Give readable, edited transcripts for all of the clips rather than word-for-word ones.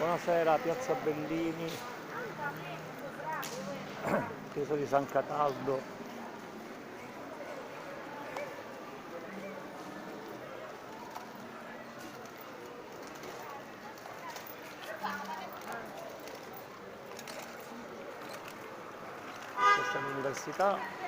Buonasera, Piazza Bellini, chiesa di San Cataldo. Questa è l'università.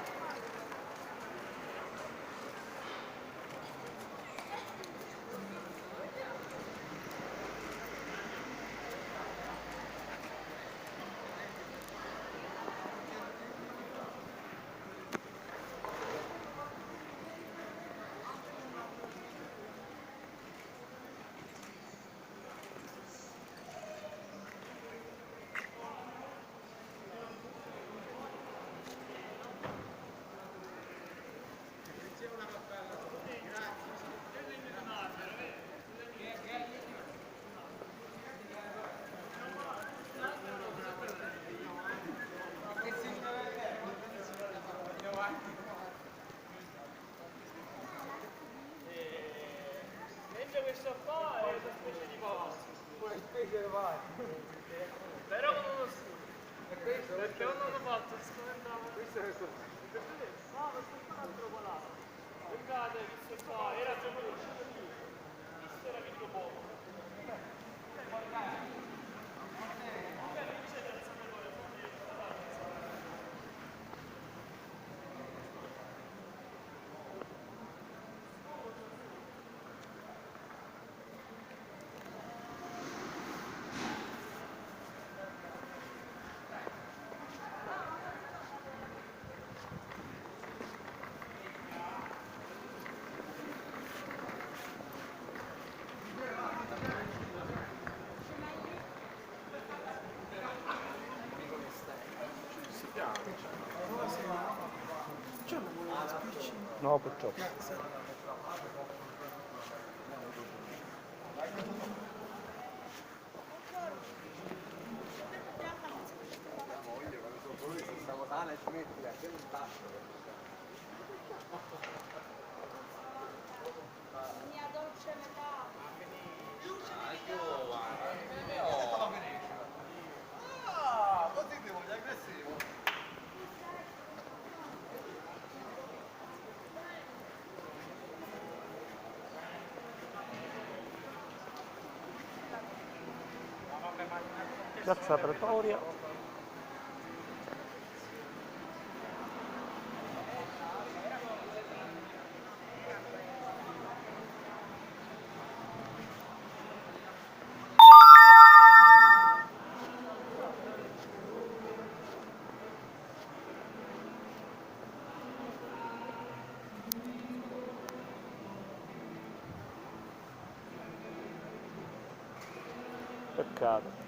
Questo qua è una specie di palazzo. Una specie di palazzo. Però non lo so. Perché non l'hanno fatto spaventare. Questo è questo. No, questo è un altro palazzo. Guardate, questo qua era già conosciuto più. Questo era vinto poco. No, purtroppo. Mia dolce metà. Così devo gli aggressivo. Piazza Pretoria. Peccato.